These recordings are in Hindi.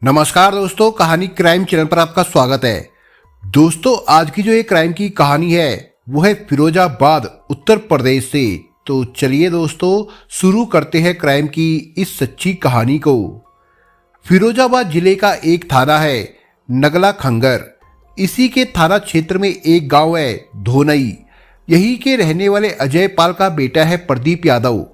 नमस्कार दोस्तों, कहानी क्राइम चैनल पर आपका स्वागत है। दोस्तों, आज की जो ये क्राइम की कहानी है वो है फिरोजाबाद उत्तर प्रदेश से। तो चलिए दोस्तों, शुरू करते हैं क्राइम की इस सच्ची कहानी को। फिरोजाबाद जिले का एक थाना है नगला खंगर। इसी के थाना क्षेत्र में एक गांव है धोनई। यही के रहने वाले अजय पाल का बेटा है प्रदीप यादव।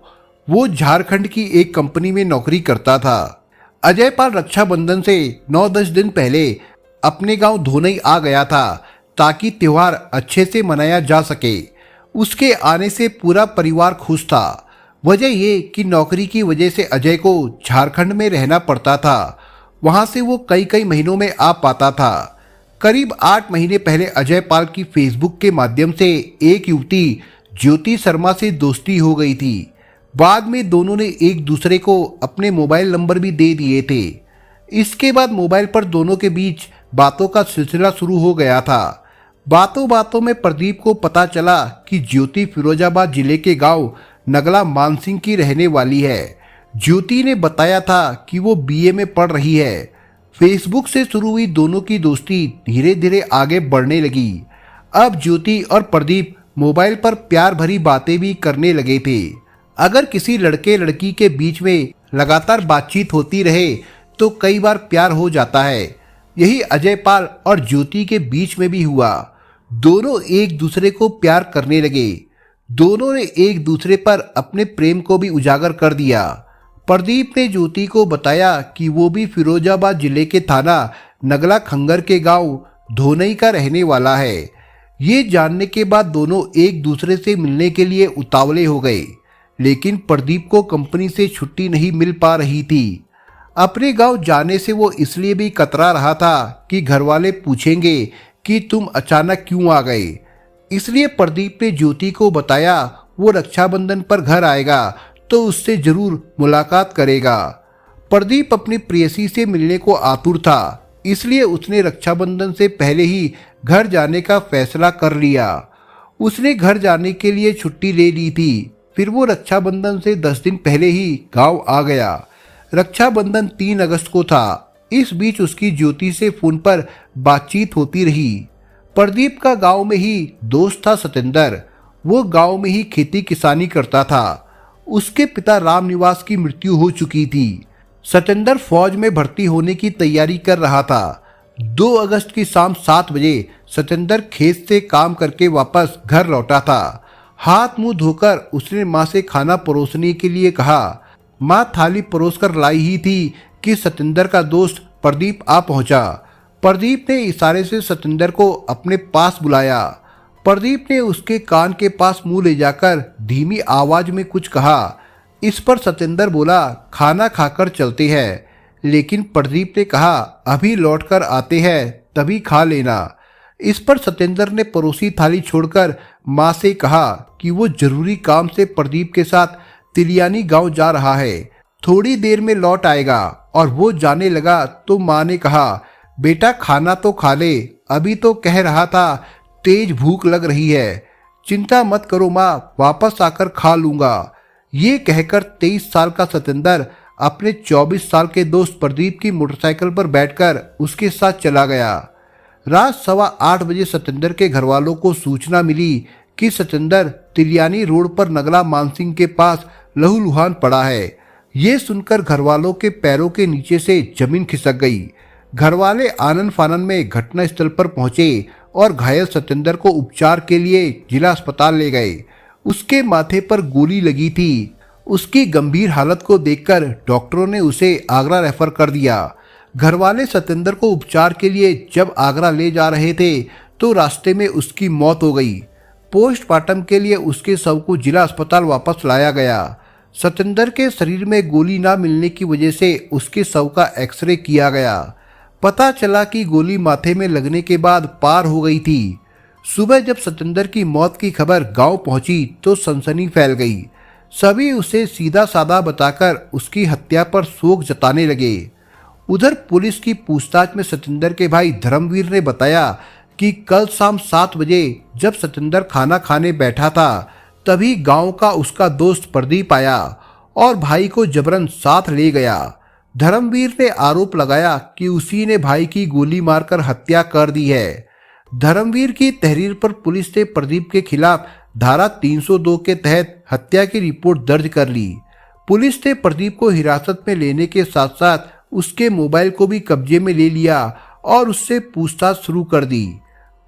वो झारखंड की एक कंपनी में नौकरी करता था। अजय पाल रक्षाबंधन से 9-10 दिन पहले अपने गांव धोनई आ गया था ताकि त्योहार अच्छे से मनाया जा सके। उसके आने से पूरा परिवार खुश था। वजह ये कि नौकरी की वजह से अजय को झारखंड में रहना पड़ता था। वहां से वो कई महीनों में आ पाता था। करीब 8 महीने पहले अजय पाल की फेसबुक के माध्यम से एक युवती ज्योति शर्मा से दोस्ती हो गई थी। बाद में दोनों ने एक दूसरे को अपने मोबाइल नंबर भी दे दिए थे। इसके बाद मोबाइल पर दोनों के बीच बातों का सिलसिला शुरू हो गया था। बातों बातों में प्रदीप को पता चला कि ज्योति फिरोजाबाद जिले के गांव नगला मानसिंह की रहने वाली है। ज्योति ने बताया था कि वो बीए में पढ़ रही है। फेसबुक से शुरू हुई दोनों की दोस्ती धीरे धीरे आगे बढ़ने लगी। अब ज्योति और प्रदीप मोबाइल पर प्यार भरी बातें भी करने लगे थे। अगर किसी लड़के लड़की के बीच में लगातार बातचीत होती रहे तो कई बार प्यार हो जाता है। यही अजय पाल और ज्योति के बीच में भी हुआ। दोनों एक दूसरे को प्यार करने लगे। दोनों ने एक दूसरे पर अपने प्रेम को भी उजागर कर दिया। प्रदीप ने ज्योति को बताया कि वो भी फिरोजाबाद जिले के थाना नगला खंगर के गांव धोनई का रहने वाला है। ये जानने के बाद दोनों एक दूसरे से मिलने के लिए उतावले हो गए। लेकिन प्रदीप को कंपनी से छुट्टी नहीं मिल पा रही थी। अपने गांव जाने से वो इसलिए भी कतरा रहा था कि घरवाले पूछेंगे कि तुम अचानक क्यों आ गए। इसलिए प्रदीप ने ज्योति को बताया वो रक्षाबंधन पर घर आएगा तो उससे जरूर मुलाकात करेगा। प्रदीप अपनी प्रेयसी से मिलने को आतुर था, इसलिए उसने रक्षाबंधन से पहले ही घर जाने का फैसला कर लिया। उसने घर जाने के लिए छुट्टी ले ली थी। फिर वो रक्षाबंधन से 10 दिन पहले ही गांव आ गया। रक्षाबंधन 3 अगस्त को था। इस बीच उसकी ज्योति से फोन पर बातचीत होती रही। प्रदीप का गांव में ही दोस्त था सतेंद्र। वो गांव में ही खेती किसानी करता था। उसके पिता रामनिवास की मृत्यु हो चुकी थी। सतेंद्र फौज में भर्ती होने की तैयारी कर रहा था। 2 अगस्त की शाम 7 बजे सतेंद्र खेत से काम करके वापस घर लौटा था। हाथ मुंह धोकर उसने माँ से खाना परोसने के लिए कहा। माँ थाली परोसकर लाई ही थी कि सतेंद्र का दोस्त प्रदीप आ पहुंचा। प्रदीप ने इशारे से सतेंद्र को अपने पास बुलाया। प्रदीप ने उसके कान के पास मुंह ले जाकर धीमी आवाज में कुछ कहा। इस पर सतेंद्र बोला, खाना खाकर चलते हैं। लेकिन प्रदीप ने कहा, अभी लौटकर आते हैं, तभी खा लेना। इस पर सतेंद्र ने परोसी थाली छोड़कर माँ से कहा कि वो जरूरी काम से प्रदीप के साथ तिलियानी गांव जा रहा है, थोड़ी देर में लौट आएगा। और वो जाने लगा तो माँ ने कहा, बेटा खाना तो खा ले, अभी तो कह रहा था तेज भूख लग रही है। चिंता मत करो माँ, वापस आकर खा लूंगा। ये कहकर 23 साल का सतेंद्र अपने 24 साल के दोस्त प्रदीप की मोटरसाइकिल पर बैठकर उसके साथ चला गया। रात 8:15 बजे सतेंद्र के घरवालों को सूचना मिली कि सतेंद्र तिलियानी रोड पर नगला मानसिंह के पास लहूलुहान पड़ा है। ये सुनकर घरवालों के पैरों के नीचे से जमीन खिसक गई। घरवाले आनन फानन में घटनास्थल पर पहुंचे और घायल सतेंद्र को उपचार के लिए जिला अस्पताल ले गए। उसके माथे पर गोली लगी थी। उसकी गंभीर हालत को देखकर डॉक्टरों ने उसे आगरा रेफर कर दिया। घरवाले सतेंद्र को उपचार के लिए जब आगरा ले जा रहे थे तो रास्ते में उसकी मौत हो गई। पोस्टमार्टम के लिए उसके शव को जिला अस्पताल वापस लाया गया। सतेंद्र के शरीर में गोली ना मिलने की वजह से उसके शव का एक्सरे किया गया। पता चला कि गोली माथे में लगने के बाद पार हो गई थी। सुबह जब सतेंद्र की मौत की खबर गांव पहुंची तो सनसनी फैल गई। सभी उसे सीधा साधा बताकर उसकी हत्या पर शोक जताने लगे। उधर पुलिस की पूछताछ में सतेंद्र के भाई धर्मवीर ने बताया कि कल शाम 7 बजे जब सतेंद्र खाना खाने बैठा था तभी गांव का उसका दोस्त प्रदीप आया और भाई को जबरन साथ ले गया। धर्मवीर ने आरोप लगाया कि उसी ने भाई की गोली मारकर हत्या कर दी है। धर्मवीर की तहरीर पर पुलिस ने प्रदीप के खिलाफ धारा 302 के तहत हत्या की रिपोर्ट दर्ज कर ली। पुलिस ने प्रदीप को हिरासत में लेने के साथ साथ उसके मोबाइल को भी कब्जे में ले लिया और उससे पूछताछ शुरू कर दी।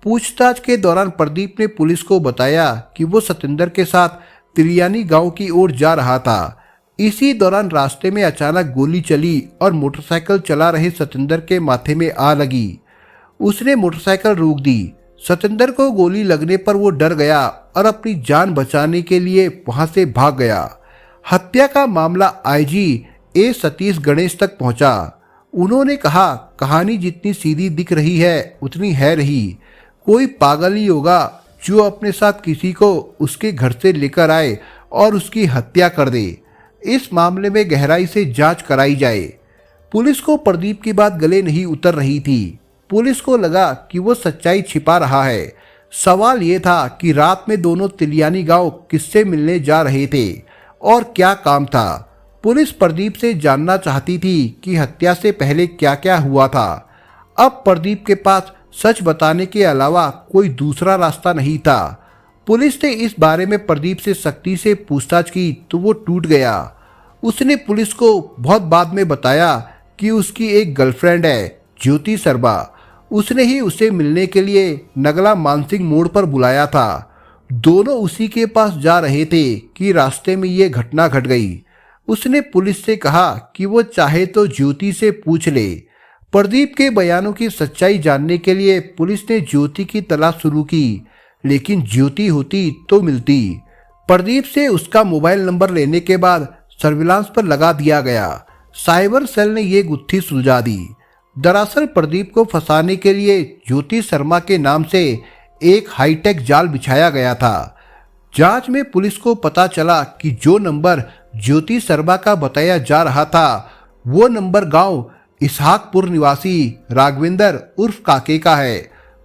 पूछताछ के दौरान प्रदीप ने पुलिस को बताया कि वो सतेंद्र के साथ तिरियानी गांव की ओर जा रहा था। इसी दौरान रास्ते में अचानक गोली चली और मोटरसाइकिल चला रहे सतेंद्र के माथे में आ लगी। उसने मोटरसाइकिल रोक दी। सतेंद्र को गोली लगने पर वो डर गया और अपनी जान बचाने के लिए वहां से भाग गया। हत्या का मामला आईजी ए सतीश गणेश तक पहुंचा। उन्होंने कहा, कहानी जितनी सीधी दिख रही है उतनी है रही। कोई पागल ही होगा जो अपने साथ किसी को उसके घर से लेकर आए और उसकी हत्या कर दे। इस मामले में गहराई से जांच कराई जाए। पुलिस को प्रदीप की बात गले नहीं उतर रही थी। पुलिस को लगा कि वो सच्चाई छिपा रहा है। सवाल ये था कि रात में दोनों तिलियानी गांव किससे मिलने जा रहे थे और क्या काम था। पुलिस प्रदीप से जानना चाहती थी कि हत्या से पहले क्या क्या हुआ था। अब प्रदीप के पास सच बताने के अलावा कोई दूसरा रास्ता नहीं था। पुलिस ने इस बारे में प्रदीप से सख्ती से पूछताछ की तो वो टूट गया। उसने पुलिस को बहुत बाद में बताया कि उसकी एक गर्लफ्रेंड है, ज्योति शर्मा। उसने ही उसे मिलने के लिए नगला मानसिंह मोड़ पर बुलाया था। दोनों उसी के पास जा रहे थे कि रास्ते में ये घटना घट गई। उसने पुलिस से कहा कि वो चाहे तो ज्योति से पूछ ले। प्रदीप के बयानों की सच्चाई जानने के लिए पुलिस ने ज्योति की तलाश शुरू की, लेकिन ज्योति होती तो मिलती। प्रदीप से उसका मोबाइल नंबर लेने के बाद सर्विलांस पर लगा दिया गया। साइबर सेल ने यह गुत्थी सुलझा दी। दरअसल प्रदीप को फंसाने के लिए ज्योति शर्मा के नाम से एक हाईटेक जाल बिछाया गया था। जांच में पुलिस को पता चला कि जो नंबर ज्योति शर्मा का बताया जा रहा था वो नंबर गांव इसहाकपुर निवासी राघवेंद्र उर्फ काके का है।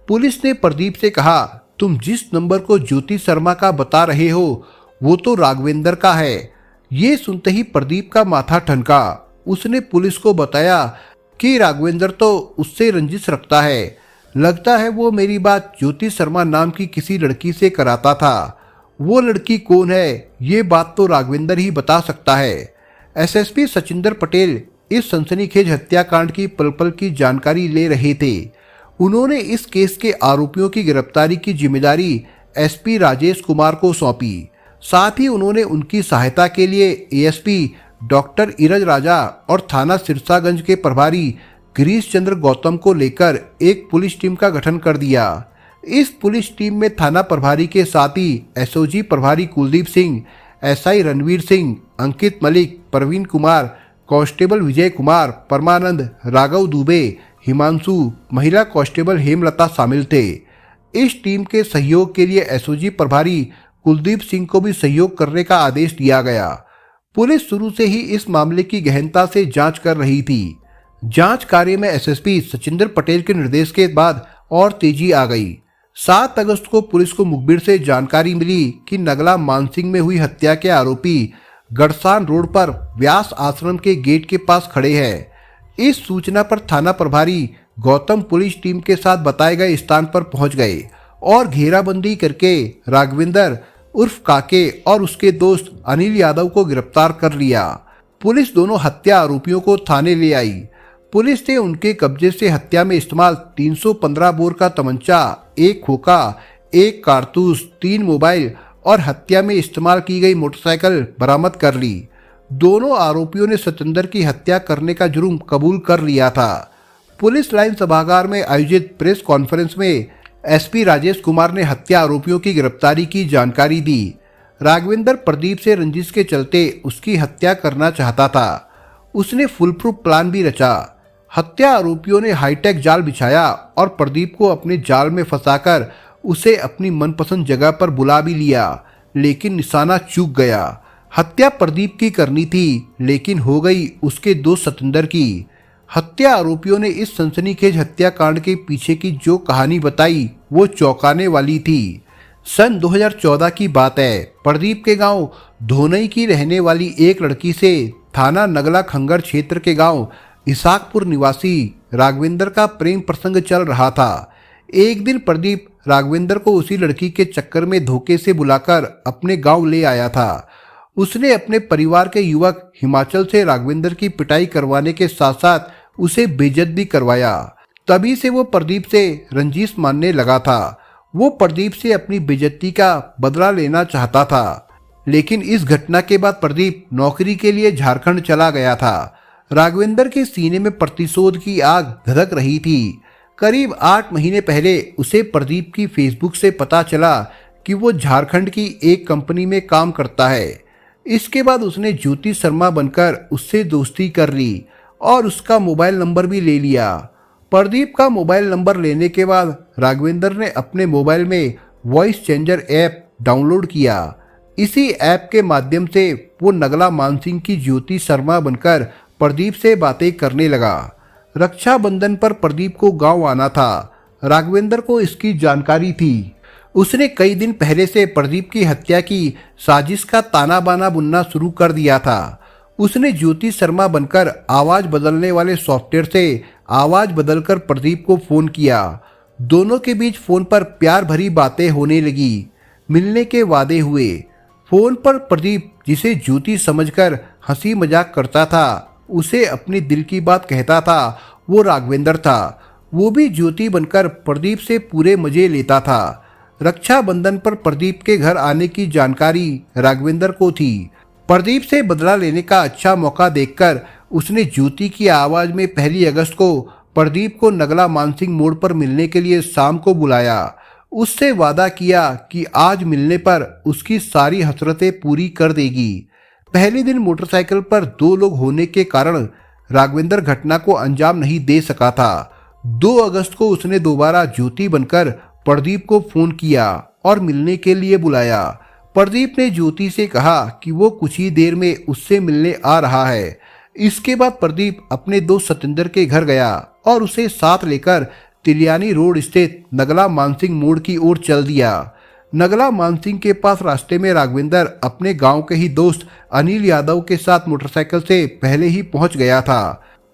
पुलिस ने प्रदीप से कहा, तुम जिस नंबर को ज्योति शर्मा का बता रहे हो वो तो राघवेंद्र का है। ये सुनते ही प्रदीप का माथा ठनका। उसने पुलिस को बताया कि राघवेंद्र तो उससे रंजिश रखता है। लगता है वो मेरी बात ज्योति शर्मा नाम की किसी लड़की से कराता था। वो लड़की कौन है ये बात तो राघवेंद्र ही बता सकता है। एसएसपी सचिंदर पटेल इस सनसनीखेज हत्याकांड की पल पल की जानकारी ले रहे थे। उन्होंने इस केस के आरोपियों की गिरफ्तारी की जिम्मेदारी एसपी राजेश कुमार को सौंपी। साथ ही उन्होंने उनकी सहायता के लिए एएसपी डॉक्टर इरज राजा और थाना सिरसागंज के प्रभारी गिरीश चंद्र गौतम को लेकर एक पुलिस टीम का गठन कर दिया। इस पुलिस टीम में थाना प्रभारी के साथ ही एसओजी प्रभारी कुलदीप सिंह, एसआई रणवीर सिंह, अंकित मलिक, प्रवीण कुमार, कांस्टेबल विजय कुमार, परमानंद, राघव दुबे, हिमांशु, महिला कांस्टेबल हेमलता शामिल थे। इस टीम के सहयोग के लिए एसओजी प्रभारी कुलदीप सिंह को भी सहयोग करने का आदेश दिया गया। पुलिस शुरू से ही इस मामले की गहनता से जांच कर रही थी। जांच कार्य में एसएसपी सचिंदर पटेल के निर्देश के बाद और तेजी आ गई। 7 अगस्त को पुलिस को मुखबिर से जानकारी मिली कि नगला मानसिंह में हुई हत्या के आरोपी गड़सान रोड पर व्यास आश्रम के गेट के पास खड़े हैं। इस सूचना पर थाना प्रभारी गौतम पुलिस टीम के साथ बताए गए स्थान पर पहुंच गए और घेराबंदी करके राघवेंद्र उर्फ काके और उसके दोस्त अनिल यादव को गिरफ्तार कर लिया। पुलिस दोनों हत्या आरोपियों को थाने ले आई। पुलिस ने उनके कब्जे से हत्या में इस्तेमाल 315 बोर का तमंचा, 1 खोखा, 1 कारतूस, 3 मोबाइल और हत्या में इस्तेमाल की गई मोटरसाइकिल बरामद कर ली। दोनों आरोपियों ने सतेंद्र की हत्या करने का जुर्म कबूल कर लिया था। पुलिस लाइन सभागार में आयोजित प्रेस कॉन्फ्रेंस में एसपी राजेश कुमार ने हत्या आरोपियों की गिरफ्तारी की जानकारी दी। राघवेंद्र प्रदीप से रंजिश के चलते उसकी हत्या करना चाहता था। उसने फुल प्रूफ प्लान भी रचा। हत्या आरोपियों ने हाईटेक जाल बिछाया और प्रदीप को अपने जाल में फंसाकर उसे अपनी मनपसंद जगह पर बुला भी लिया, लेकिन निशाना चूक गया। हत्या प्रदीप की करनी थी, लेकिन हो गई उसके दोस्त सतेंद्र की। हत्या आरोपियों ने इस सनसनीखेज हत्याकांड के पीछे की जो कहानी बताई वो चौंकाने वाली थी। सन 2014 की बात है। प्रदीप के गांव धोनई की रहने वाली एक लड़की से थाना नगला खंगर क्षेत्र के गांव इसाकपुर निवासी राघवेंद्र का प्रेम प्रसंग चल रहा था। एक दिन प्रदीप राघवेंद्र को उसी लड़की के चक्कर में धोखे से बुलाकर अपने गांव ले आया था। उसने अपने परिवार के युवक हिमाचल से राघवेंद्र की पिटाई करवाने के साथ साथ उसे बेइज्जत भी करवाया। तभी से वो प्रदीप से रंजिश मानने लगा था। वो प्रदीप से अपनी बेइज्जती का बदला लेना चाहता था। लेकिन इस घटना के बाद प्रदीप नौकरी के लिए झारखंड चला गया था। राघवेंद्र के सीने में प्रतिशोध की आग धधक रही थी। करीब 8 महीने पहले उसे प्रदीप की फेसबुक से पता चला कि वो झारखंड की एक कंपनी में काम करता है। इसके बाद उसने ज्योति शर्मा बनकर उससे दोस्ती कर ली और उसका मोबाइल नंबर भी ले लिया। प्रदीप का मोबाइल नंबर लेने के बाद राघवेंद्र ने अपने मोबाइल में वॉइस चेंजर ऐप डाउनलोड किया। इसी ऐप के माध्यम से वो नगला मानसिंह की ज्योति शर्मा बनकर प्रदीप से बातें करने लगा। रक्षाबंधन पर प्रदीप को गांव आना था। राघवेंद्र को इसकी जानकारी थी। उसने कई दिन पहले से प्रदीप की हत्या की साजिश का ताना बाना बुनना शुरू कर दिया था। उसने ज्योति शर्मा बनकर आवाज बदलने वाले सॉफ्टवेयर से आवाज बदलकर प्रदीप को फोन किया। दोनों के बीच फोन पर प्यार भरी बातें होने लगी। मिलने के वादे हुए। फोन पर प्रदीप जिसे ज्योति समझकर हंसी मजाक करता था, उसे अपनी दिल की बात कहता था, वो राघवेंद्र था। वो भी ज्योति बनकर प्रदीप से पूरे मजे लेता था। रक्षाबंधन पर प्रदीप के घर आने की जानकारी राघवेंद्र को थी। प्रदीप से बदला लेने का अच्छा मौका देखकर उसने ज्योति की आवाज में 1 अगस्त को प्रदीप को नगला मानसिंह मोड़ पर मिलने के लिए शाम को बुलाया। उससे वादा किया कि आज मिलने पर उसकी सारी हसरतें पूरी कर देगी। पहले दिन मोटरसाइकिल पर 2 लोग होने के कारण राघवेंद्र घटना को अंजाम नहीं दे सका था। 2 अगस्त को उसने दोबारा ज्योति बनकर प्रदीप को फोन किया और मिलने के लिए बुलाया। प्रदीप ने ज्योति से कहा कि वो कुछ ही देर में उससे मिलने आ रहा है। इसके बाद प्रदीप अपने दोस्त सतेंद्र के घर गया और उसे साथ लेकर तिलियानी रोड स्थित नगला मानसिंह मोड़ की ओर चल दिया। नगला मानसिंह के पास रास्ते में राघवेंद्र अपने गांव के ही दोस्त अनिल यादव के साथ मोटरसाइकिल से पहले ही पहुंच गया था।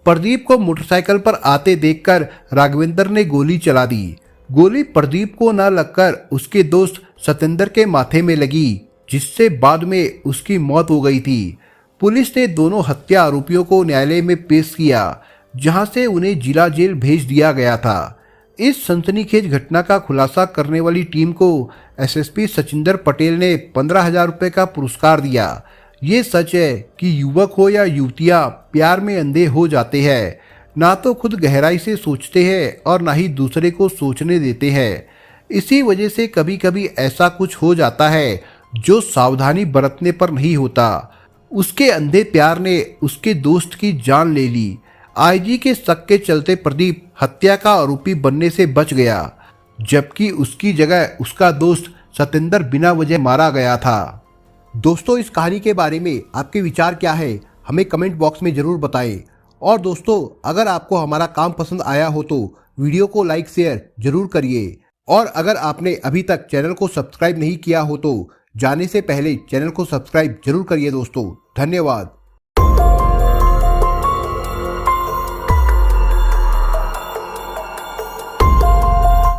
प्रदीप को मोटरसाइकिल पर आते देखकर राघवेंद्र ने गोली चला दी। गोली प्रदीप को न लगकर उसके दोस्त सतेंद्र के माथे में लगी, जिससे बाद में उसकी मौत हो गई थी। पुलिस ने दोनों हत्या आरोपियों को न्यायालय में पेश किया, जहां से उन्हें जिला जेल भेज दिया गया था। इस सनसनीखेज घटना का खुलासा करने वाली टीम को एसएसपी सचिंदर पटेल ने 15,000 रुपये का पुरस्कार दिया। ये सच है कि युवक हो या युवतियां प्यार में अंधे हो जाते हैं। ना तो खुद गहराई से सोचते हैं और ना ही दूसरे को सोचने देते हैं। इसी वजह से कभी कभी ऐसा कुछ हो जाता है जो सावधानी बरतने पर नहीं होता। उसके अंधे प्यार ने उसके दोस्त की जान ले ली। आईजी के शक के चलते प्रदीप हत्या का आरोपी बनने से बच गया, जबकि उसकी जगह उसका दोस्त सतेंद्र बिना वजह मारा गया था। दोस्तों, इस कहानी के बारे में आपके विचार क्या है, हमें कमेंट बॉक्स में जरूर बताएं। और दोस्तों, अगर आपको हमारा काम पसंद आया हो तो वीडियो को लाइक शेयर जरूर करिए। और अगर आपने अभी तक चैनल को सब्सक्राइब नहीं किया हो तो जाने से पहले चैनल को सब्सक्राइब जरूर करिए। दोस्तों, धन्यवाद।